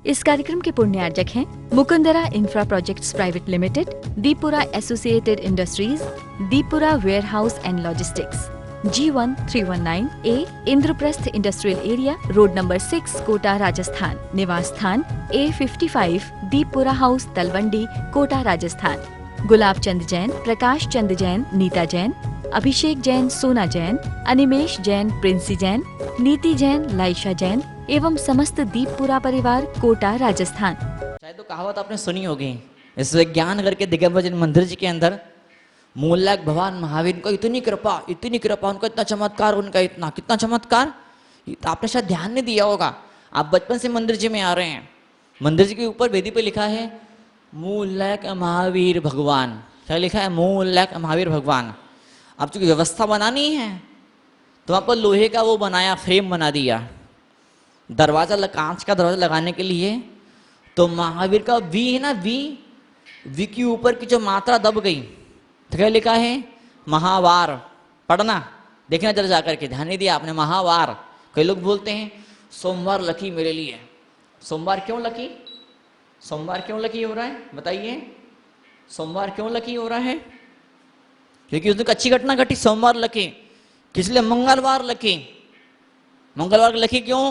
इस कार्यक्रम के पुण्यार्जक हैं Mukundra infra projects private limited, Dipura associated industries, Dipura warehouse and logistics, G1 319A, Indraprastha industrial area, road number 6, Kota, Rajasthan. निवास स्थान A55, दीपुरा हाउस, तलवंडी, कोटा, राजस्थान। गुलाब चंद जैन, प्रकाश चंद जैन, नीता जैन, अभिषेक जैन, सोना जैन, अनिमेश जैन, प्रिंसी जैन, नीति जैन, लाइशा जैन एवं समस्त दीपपुरा परिवार, कोटा, राजस्थान। शायद तो कहावत आपने सुनी होगी, इस विज्ञान नगर के दिगंबर मंदिर जी के अंदर मूलक भगवान महावीर को इतनी कृपा, उनका इतना चमत्कार, उनका इतना कितना चमत्कार, आपने शायद ध्यान नहीं दिया होगा। आप बचपन से मंदिर जी में आ रहे हैं, मंदिर जी के ऊपर वेदी पे लिखा है मूलक महावीर भगवान। क्या लिखा है? मूलक महावीर भगवान। अब चूंकि व्यवस्था बनानी है तो वहाँ पर लोहे का वो बनाया, फ्रेम बना दिया, दरवाजा, कांच का दरवाजा लगाने के लिए। तो महावीर का वी है ना, वी के ऊपर की जो मात्रा दब गई तो क्या लिखा है? महावार। पढ़ना, देखना जरा जाकर के, ध्यान नहीं दिया आपने। महावार। कई लोग बोलते हैं सोमवार लकी मेरे लिए। सोमवार क्यों लकी? सोमवार क्यों लकी हो रहा है बताइए? सोमवार क्यों लकी हो रहा है? क्योंकि उस दिन अच्छी घटना घटी, सोमवार लकी। किस लिए? मंगलवार लकी। मंगलवार लकी क्यों?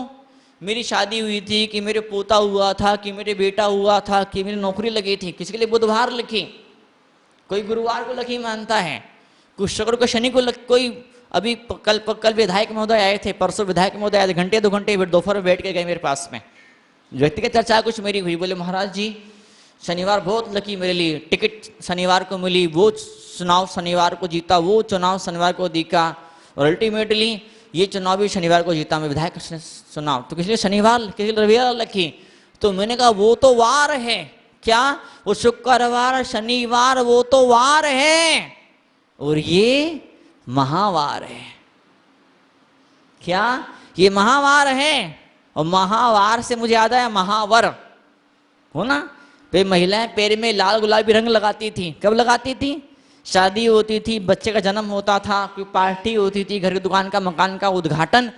मेरी शादी हुई थी, कि मेरे पोता हुआ था, कि मेरे बेटा हुआ था, कि मेरी नौकरी लगी थी। किसके लिए बुधवार लकी? कोई गुरुवार को लकी मानता है, कुछ शुक्र को, शनि को कोई अभी कल विधायक महोदय आए थे, परसों विधायक महोदय आए थे, घंटे 2 घंटे दोपहर में बैठ के गए मेरे पास में। व्यक्तिगत चर्चा कुछ मेरी हुई, बोले महाराज जी शनिवार बहुत लकी मेरे लिए, टिकट शनिवार को मिली, वो चुनाव शनिवार को जीता, वो चुनाव शनिवार को जीता, और अल्टीमेटली ये चुनाव भी शनिवार को जीता मैं, विधायक चुनाव। तो किसी शनिवार, किसी रविवार लकी। तो मैंने कहा वो तो वार है। क्या? वो शुक्रवार, शनिवार, वो तो वार है, और ये महावार है। क्या? ये महावार है। और महावार से मुझे याद आया महावर हो ना, पे महिलाएं पैर में लाल गुलाबी रंग लगाती थी। कब लगाती थी? शादी होती थी, बच्चे का जन्म होता था, कोई पार्टी होती थी, घर की दुकान का, मकान का उद्घाटन,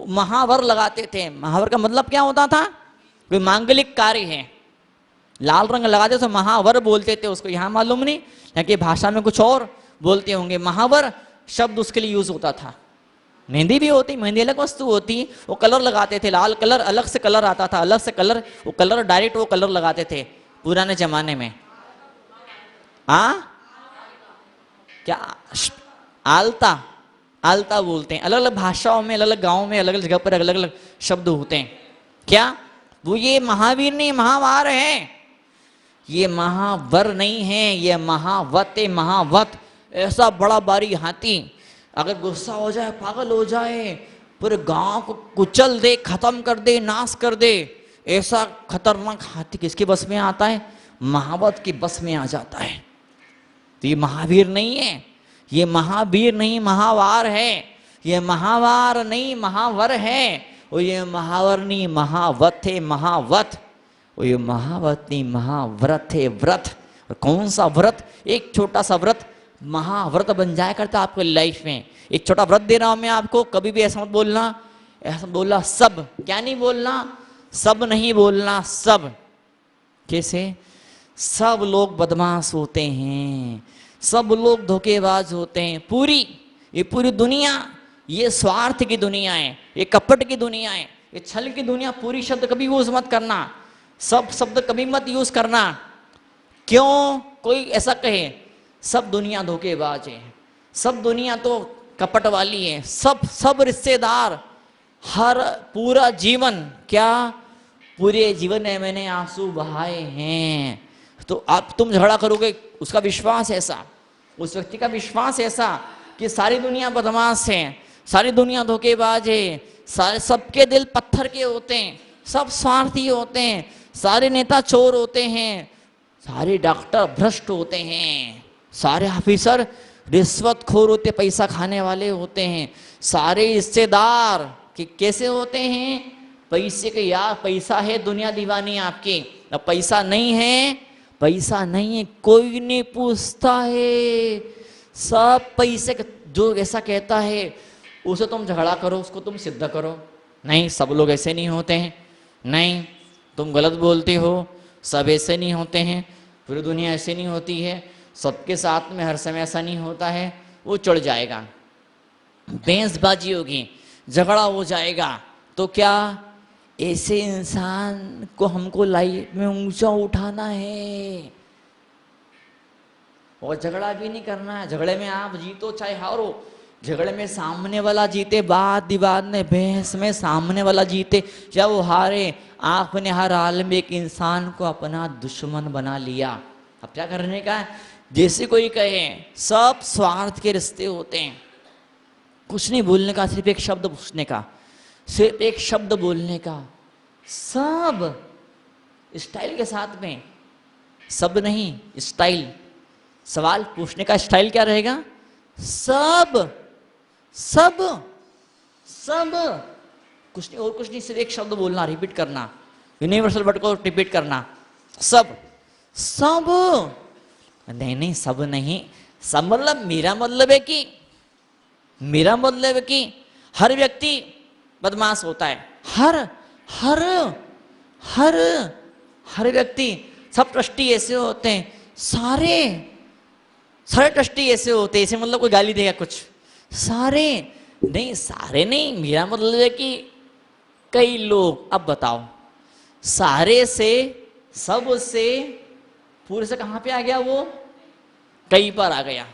महावर लगाते थे। महावर का मतलब क्या होता था? कोई मांगलिक कार्य है, लाल रंग लगाते तो महावर बोलते थे उसको। यहाँ मालूम नहीं, यहाँ की भाषा में कुछ और बोलते होंगे। महावर शब्द उसके लिए यूज होता था। मेहंदी भी होती, मेहंदी अलग वस्तु होती, वो कलर लगाते थे, लाल कलर, अलग से कलर आता था, अलग से कलर, वो कलर डायरेक्ट वो कलर लगाते थे पुराने जमाने में। क्या? आलता, आलता बोलते हैं। अलग अलग भाषाओं में, अलग अलग गाँव में, अलग अलग जगह पर अलग अलग शब्द होते हैं। क्या? वो ये महावीर नहीं, महावार है। ये महावर नहीं है, ये महावत है। महावत ऐसा बड़ा बारी हाथी, अगर गुस्सा हो जाए, पागल हो जाए, पूरे गांव को कुचल दे, खत्म कर दे, नाश कर दे, ऐसा खतरनाक हाथी किसके बस में आता है? महावत की बस में आ जाता है। तो ये महावीर नहीं है, ये महावीर नहीं, महावार है। ये महावार नहीं, महावर है। और ये महावर नहीं, महावत है, महावत। और ये महावत नहीं, महाव्रत है, व्रत। और कौन सा व्रत? एक छोटा सा व्रत महाव्रत बन जाया करता आपको लाइफ में। एक छोटा व्रत दे रहा हूं मैं आपको, कभी भी ऐसा मत बोलना, ऐसा बोलना सब। क्या नहीं बोलना? सब नहीं बोलना, सब। कैसे? सब लोग बदमाश होते हैं, सब लोग धोखेबाज होते हैं। ये पूरी दुनिया, ये स्वार्थ की दुनिया है, ये कपट की दुनिया है, ये छल की दुनिया। पूरी शब्द कभी यूज मत करना, सब शब्द कभी मत यूज करना। क्यों? कोई ऐसा कहे सब दुनिया धोखेबाज है, सब दुनिया तो कपट वाली है, सब रिश्तेदार, हर पूरा जीवन, क्या पूरे जीवन में मैंने आंसू बहाए हैं। तो आप तुम झगड़ा करोगे, उसका विश्वास ऐसा, उस व्यक्ति का विश्वास ऐसा कि सारी दुनिया बदमाश है, सारी दुनिया धोखेबाज है, सारे सबके दिल पत्थर के होते हैं, सब स्वार्थी होते हैं, सारे नेता चोर होते हैं, सारे डॉक्टर भ्रष्ट होते हैं, सारे ऑफिसर रिश्वतखोर होते, पैसा खाने वाले होते हैं, सारे रिश्तेदार कि कैसे होते हैं? पैसे के, यार पैसा है दुनिया दीवानी आपकी, अब पैसा नहीं है, पैसा नहीं है कोई नहीं पूछता है, सब पैसे। जो ऐसा कहता है उसे तुम झगड़ा करो, उसको तुम सिद्ध करो। नहीं, सब लोग ऐसे नहीं होते हैं। नहीं, तुम गलत बोलते हो, सब ऐसे नहीं होते हैं, पूरी दुनिया ऐसे नहीं होती है, सबके साथ में हर समय ऐसा नहीं होता है, वो चढ़ जाएगा, बहसबाजी होगी, झगड़ा हो जाएगा। तो क्या ऐसे इंसान को हमको लाइफ में ऊंचा उठाना है और झगड़ा भी नहीं करना है। झगड़े में आप जीतो चाहे हारो, झगड़े में सामने वाला जीते, बात विवाद में बहस में सामने वाला जीते या वो हारे, आपने हर हाल में एक इंसान को अपना दुश्मन बना लिया। अब क्या करने का है? जैसे कोई कहे सब स्वार्थ के रिश्ते होते हैं, कुछ नहीं बोलने का, सिर्फ एक शब्द पूछने का, सिर्फ एक शब्द बोलने का, सब स्टाइल के साथ में, सब नहीं स्टाइल, सवाल पूछने का स्टाइल क्या रहेगा? सब सब सब, कुछ नहीं और कुछ नहीं, सिर्फ एक शब्द बोलना, रिपीट करना, यूनिवर्सल वर्ड को रिपीट करना, सब सब। नहीं नहीं सब नहीं, सब मतलब मेरा मतलब है कि, मेरा मतलब है कि हर व्यक्ति बदमाश होता है, हर हर हर हर व्यक्ति, सब ट्रस्टी ऐसे होते हैं, सारे सारे ट्रस्टी ऐसे होते हैं, ऐसे मतलब कोई गाली देगा कुछ, सारे नहीं, सारे नहीं, मेरा मतलब है कि कई लोग। अब बताओ, सारे से, सब से, पूरे से कहाँ पे आ गया वो? कई पर आ गया।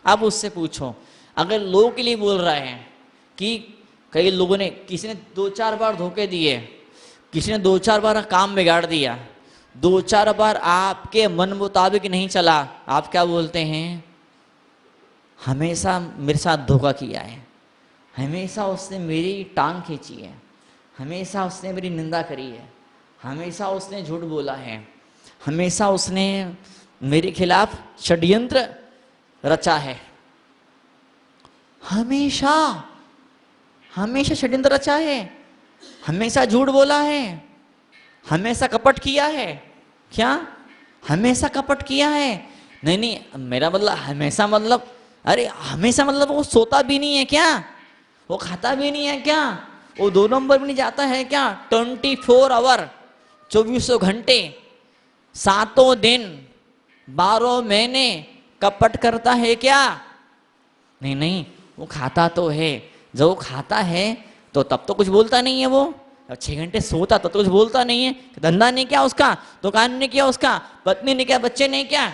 अब उससे पूछो, अगर लोगों के लिए बोल रहा है कि कई लोगों ने, किसी ने 2-4 बार धोखे दिए, किसी ने 2-4 बार काम बिगाड़ दिया, 2-4 बार आपके मन मुताबिक नहीं चला, आप क्या बोलते हैं? हमेशा मेरे साथ धोखा किया है, हमेशा उसने मेरी टांग खींची है, हमेशा उसने मेरी निंदा करी है, हमेशा उसने झूठ बोला है, हमेशा उसने मेरे खिलाफ षड्यंत्र रचा है, हमेशा हमेशा षड्यंत्र रचा है, हमेशा झूठ बोला है, हमेशा कपट किया है। क्या? हमेशा कपट किया है? नहीं नहीं, मेरा मतलब हमेशा मतलब, अरे हमेशा मतलब वो सोता भी नहीं है क्या? वो खाता भी नहीं है क्या? वो 2 नंबर भी नहीं जाता है क्या? 24 आवर, 24 घंटे, 7 दिन, 12 महीने कपट करता है क्या? नहीं नहीं, वो खाता तो है। जब वो खाता है तो तब तो कुछ बोलता नहीं है वो, 6 घंटे सोता तो कुछ बोलता नहीं है। धंधा नहीं क्या उसका, दुकान नहीं क्या उसका, पत्नी ने क्या, बच्चे नहीं क्या,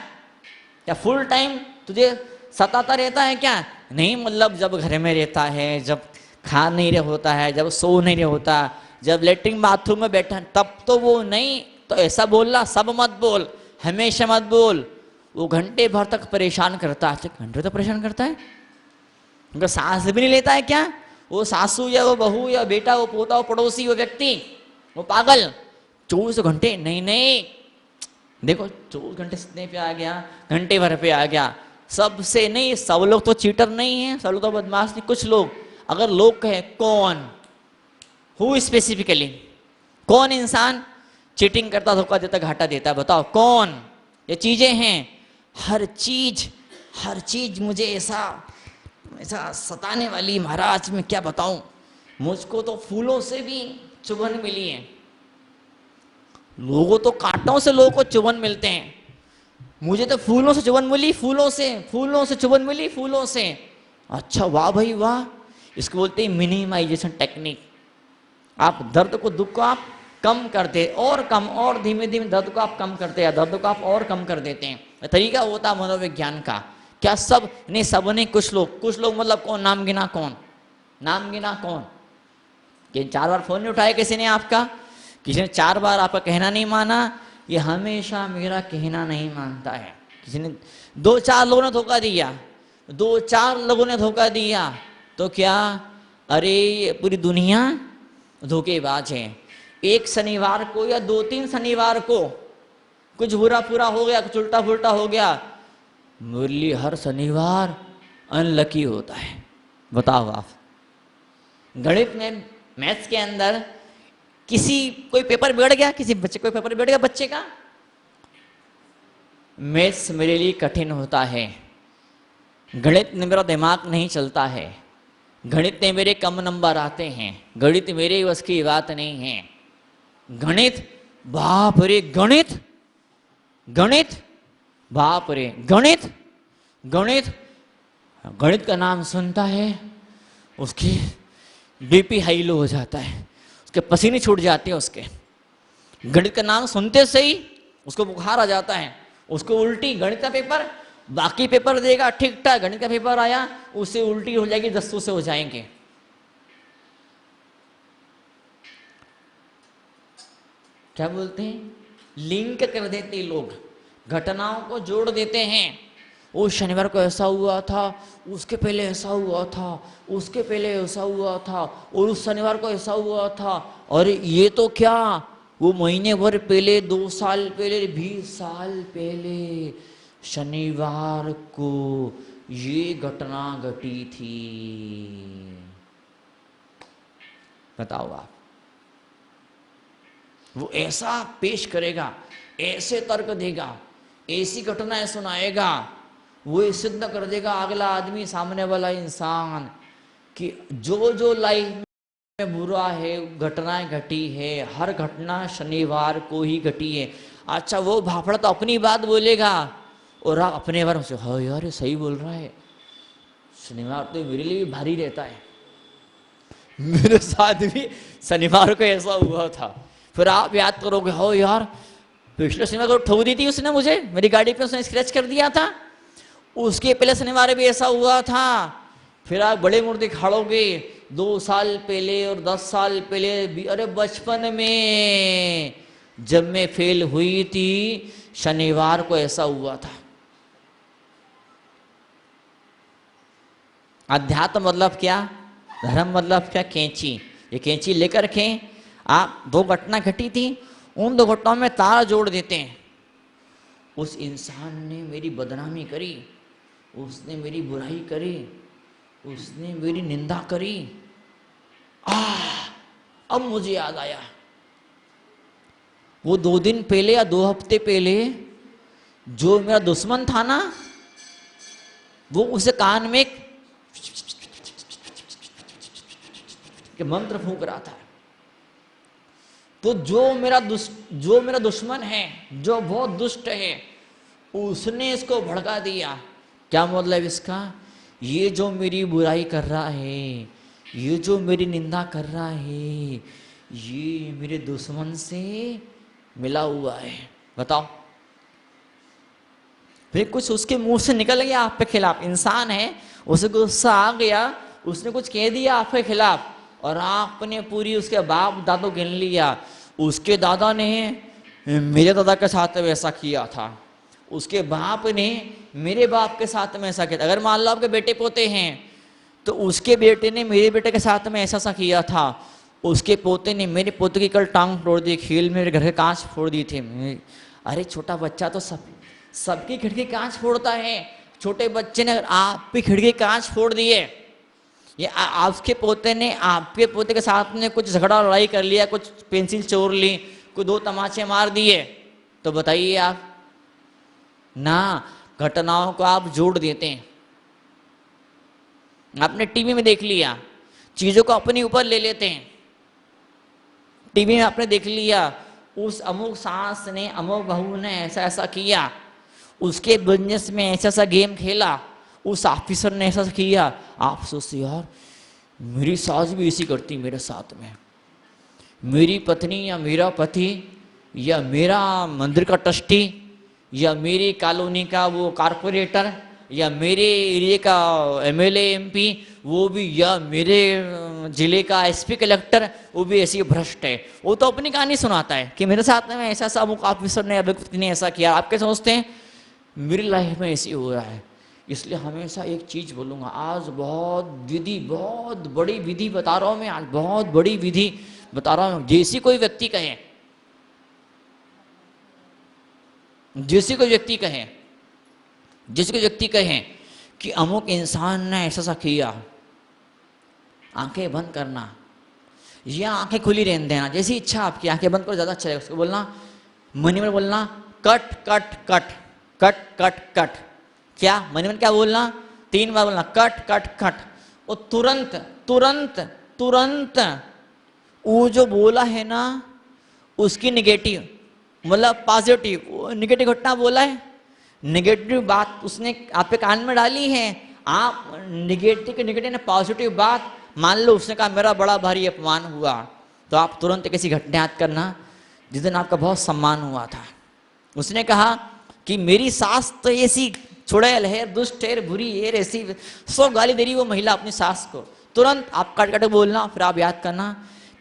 क्या फुल टाइम तुझे सताता रहता है क्या? नहीं, मतलब जब घर में रहता है, जब खा नहीं रहा होता है, जब सो नहीं रहा होता, जब लेटरिन बाथरूम में बैठा, तब तो वो नहीं। तो ऐसा बोलना, सब मत बोल, हमेशा मत बोल। वो घंटे भर तक परेशान करता है। घंटे तो परेशान करता है, उनका सांस भी नहीं लेता है क्या? वो सासू या वो बहू या बेटा, वो पोता, वो पड़ोसी, वो व्यक्ति, वो पागल 24 घंटे। नहीं नहीं, देखो 24 घंटे कितने पे आ गया, घंटे भर पे आ गया। सबसे नहीं, सब लोग तो चीटर नहीं है, सब लोग तो बदमाश नहीं। कुछ लोग, अगर लोग कहे कौन, हु स्पेसिफिकली, कौन इंसान चीटिंग करता, धोखा देता, घाटा देता, बताओ कौन? ये चीजें हैं, हर चीज मुझे ऐसा सताने वाली, महाराज मैं क्या बताऊं। मुझको तो फूलों से भी चुभन मिली है, लोगों तो कांटों से लोगों को चुभन मिलते हैं, मुझे तो फूलों से चुभन मिली, फूलों से चुभन मिली, फूलों से। अच्छा, वाह भाई वाह, इसको बोलते हैं मिनिमाइजेशन टेक्निक। आप दर्द को, दुख को आप कम करते, और कम, और धीमे धीमे दर्द को आप कम करते हैं, दर्द को आप और कम कर देते हैं। तरीका होता है मनोविज्ञान का। क्या सब नहीं? सब नहीं, कुछ लोग मतलब कौन? नाम गिना कौन? नाम गिना कौन? कि 4 बार फोन नहीं उठाया किसी ने आपका, किसी ने 4 बार आपका कहना नहीं माना, ये हमेशा मेरा कहना नहीं मानता है। किसी ने 2-4 लोगों ने धोखा दिया, 2-4 लोगों ने धोखा दिया, तो क्या? अरे ये पूरी दुनिया धोखेबाज है। एक शनिवार को या 2-3 शनिवार को कुछ बुरा पूरा हो गया, कुछ उल्टा पुल्टा हो गया, मुरली हर शनिवार अनलकी होता है। बताओ आप, गणित में, मैथ्स के अंदर कोई पेपर बिगड़ गया, किसी बच्चे कोई पेपर बिगड़ गया बच्चे का, मैथ्स मेरे लिए कठिन होता है, गणित में मेरा दिमाग नहीं चलता है, गणित में मेरे कम नंबर आते हैं, गणित मेरे बस की बात नहीं है। गणित, बाप रे गणित, गणित, बाप रे गणित, गणित, गणित का नाम सुनता है उसकी बीपी हाई लो हो जाता है, उसके पसीने छूट जाते हैं उसके। गणित का नाम सुनते से ही उसको बुखार आ जाता है, उसको उल्टी। गणित का पेपर, बाकी पेपर देगा ठीक ठाक, गणित का पेपर आया उससे उल्टी हो जाएगी, दस्तों से हो जाएंगे। क्या बोलते हैं, लिंक कर देते लोग, घटनाओं को जोड़ देते हैं। उस शनिवार को ऐसा हुआ था, उसके पहले ऐसा हुआ था, उसके पहले ऐसा हुआ था, और उस शनिवार को ऐसा हुआ था, और ये तो क्या, वो महीने भर पहले, 2 साल पहले, 20 साल पहले शनिवार को ये घटना घटी थी। बताओ आप, वो ऐसा पेश करेगा, ऐसे तर्क देगा, ऐसी घटनाएं सुनाएगा, वो ये सिद्ध कर देगा अगला आदमी, सामने वाला इंसान, कि जो जो लाइफ में बुरा है, घटनाएं घटी है, हर घटना शनिवार को ही घटी है। अच्छा, वो भापड़ा तो अपनी बात बोलेगा और आप अपने बारे में, हाँ यार ये सही बोल रहा है, शनिवार तो मेरे लिए भी भारी रहता है, मेरे साथ भी शनिवार को ऐसा हुआ था। फिर आप याद करोगे, हो यार पिछले शनिवार को ठोक दी थी उसने मुझे, मेरी गाड़ी पे उसने स्क्रैच कर दिया था, उसके पहले शनिवार भी ऐसा हुआ था। फिर आप बड़े मुर्दे खाड़ोगे, 2 साल पहले और 10 साल पहले भी, अरे बचपन में जब मैं फेल हुई थी शनिवार को ऐसा हुआ था। अध्यात्म मतलब क्या, धर्म मतलब क्या, कैंची। ये कैंची लेकर के आप 2 घटना घटी थी, उन 2 घटनाओं में तार जोड़ देते हैं। उस इंसान ने मेरी बदनामी करी, उसने मेरी बुराई करी, उसने मेरी निंदा करी, अब मुझे याद आया, वो 2 दिन पहले या 2 हफ्ते पहले जो मेरा दुश्मन था ना, वो उसे कान में के मंत्र फूंक रहा था। तो जो मेरा दुश्मन है, जो बहुत दुष्ट है, उसने इसको भड़का दिया। क्या मतलब इसका, ये जो मेरी बुराई कर रहा है, ये जो मेरी निंदा कर रहा है, ये मेरे दुश्मन से मिला हुआ है। बताओ, फिर कुछ उसके मुंह से निकल गया आपके खिलाफ, इंसान है, उसे गुस्सा आ गया, उसने कुछ कह दिया आपके खिलाफ, और आपने पूरी उसके बाप दादों गिन लिया, उसके दादा ने मेरे दादा के साथ में ऐसा किया था, उसके बाप ने मेरे बाप के साथ में ऐसा किया था। अगर मान लो आपके बेटे पोते हैं तो उसके बेटे ने मेरे बेटे के साथ में ऐसा किया था, उसके पोते ने मेरे पोते की कल टांग तोड़ दी, खेल मेरे घर के कांच फोड़ दिए थे। अरे छोटा बच्चा तो सबकी खिड़की कांच फोड़ता है, छोटे बच्चे ने आपकी खिड़की कांच फोड़ दिए, ये आपके पोते ने आपके पोते के साथ में कुछ झगड़ा लड़ाई कर लिया, कुछ पेंसिल चोर ली, कुछ 2 तमाचे मार दिए, तो बताइए आप ना, घटनाओं को आप जोड़ देते हैं। आपने टीवी में देख लिया, चीजों को अपने ऊपर ले लेते हैं। टीवी में आपने देख लिया, उस अमुक सास ने, अमुक बहू ने ऐसा ऐसा किया, उसके बिजनेस में ऐसा ऐसा गेम खेला, उस ऑफिसर ने ऐसा किया। आप सोचते यार मेरी सास भी ऐसी करती मेरे साथ में, मेरी पत्नी या मेरा पति या मेरा मंदिर का ट्रस्टी या मेरी कॉलोनी का वो कारपोरेटर या मेरे एरिया का एमएलए एमपी वो भी, या मेरे जिले का एसपी कलेक्टर वो भी ऐसी भ्रष्ट है। वो तो अपनी कहानी सुनाता है कि मेरे साथ में ऐसा ऐसा अमुक ऑफिसर ने अमुक ने ऐसा किया। आप क्या समझते हैं मेरी लाइफ में ऐसी हो रहा है? इसलिए हमेशा एक चीज बोलूँगा, आज बहुत बड़ी विधि बता रहा हूँ मैं, आज बहुत बड़ी विधि बता रहा हूँ। जैसी कोई व्यक्ति कहे, जैसे कोई व्यक्ति कहे कि अमुक इंसान ने ऐसा सा किया, आंखें बंद करना या आंखें खुली रहने देना, जैसी इच्छा आपकी, आंखें बंद करो ज़्यादा अच्छा है। उसको बोलना, मनी में बोलना cut cut cut cut cut cut. क्या मनी में क्या बोलना? 3 बार बोलना कट कट कट। और तुरंत तुरंत तुरंत वो जो बोला है ना, उसकी निगेटिव मतलब पॉजिटिव, निगेटिव घटना बोला है, निगेटिव बात उसने आपके कान में डाली है, आप निगेटिव ने पॉजिटिव बात मान लो, उसने कहा मेरा बड़ा भारी अपमान हुआ, तो आप तुरंत एक ऐसी घटना याद करना जिस दिन आपका बहुत सम्मान हुआ था। उसने कहा कि मेरी सास तो ऐसी चुड़ैल है, दुष्ट है, बुरी है, ऐसी 100 गाली दे रही वो महिला अपनी सास को, तुरंत आप काट काट बोलना, फिर आप याद करना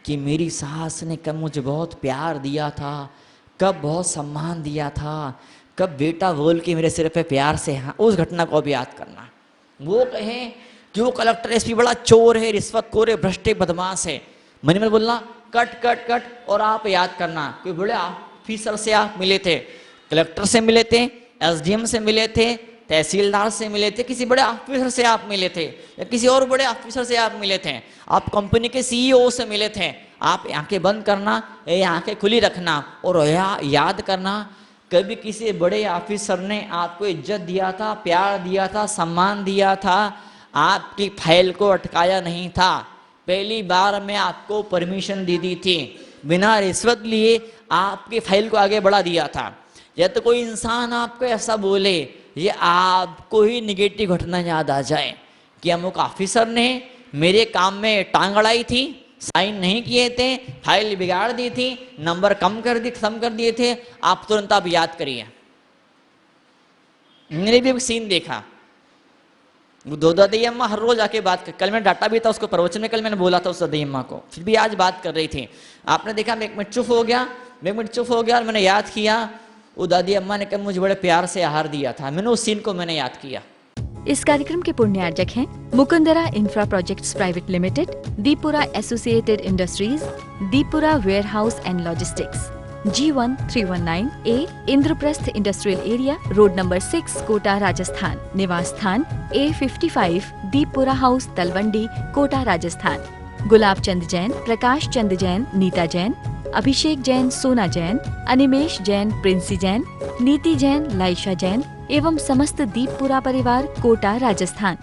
कि मेरी सास ने कब मुझे बहुत प्यार दिया था, कब बहुत सम्मान दिया था, कब बेटा बोल के मेरे सिर पे प्यार से, हाँ, उस घटना को भी याद करना। वो कहें कि वो कलेक्टर एसपी बड़ा चोर है, रिश्वतखोर है, भ्रष्ट है, बदमाश है, मन में बोलना कट कट कट, और आप याद करना कि बड़े ऑफिसर से आप मिले थे, कलेक्टर से मिले थे, एसडीएम से मिले थे, तहसीलदार से मिले थे, किसी बड़े ऑफिसर से आप मिले थे, या किसी और बड़े ऑफिसर से आप मिले थे, आप कंपनी के सीईओ से मिले थे। आप आंखें बंद करना, आंखें खुली रखना और याद करना कभी किसी बड़े ऑफिसर ने आपको इज्जत दिया था, प्यार दिया था, सम्मान दिया था, आपकी फाइल को अटकाया नहीं था, पहली बार में आपको परमिशन दे दी थी, बिना रिश्वत लिए आपकी फाइल को आगे बढ़ा दिया था। या तो कोई इंसान आपको ऐसा बोले, ये आपको ही निगेटिव घटना याद आ जाए कि अमुक ऑफिसर ने मेरे काम में टांग अड़ाई थी, साइन नहीं किए थे, फाइल बिगाड़ दी थी, नंबर कम कर दिए थे, आप तुरंत आप याद करिए। मैंने भी एक सीन देखा, दो दादी अम्मा हर रोज आके बात कर, कल मैंने डाटा भी था उसको प्रवचन में, कल मैंने बोला था उस दादी अम्मा को, फिर भी आज बात कर रही थी। आपने देखा मैं 1 मिनट चुप हो गया, और मैंने याद किया वो दादी अम्मा ने कहा मुझे बड़े प्यार से आहार दिया था, मैंने उस सीन को मैंने याद किया। इस कार्यक्रम के पुण्यार्जक हैं Mukundra infra projects private limited, Dipura associated industries, Dipura warehouse and logistics, G1 319A Indraprastha industrial area, road number 6, Kota, Rajasthan. निवास स्थान A55 दीपुरा हाउस, तलवंडी, कोटा, राजस्थान। गुलाब चंद जैन, प्रकाश चंद जैन, नीता जैन, अभिषेक जैन, सोना जैन, अनिमेश जैन, प्रिंसी जैन, नीति जैन, लाइशा जैन एवं समस्त दीपपुरा परिवार, कोटा, राजस्थान।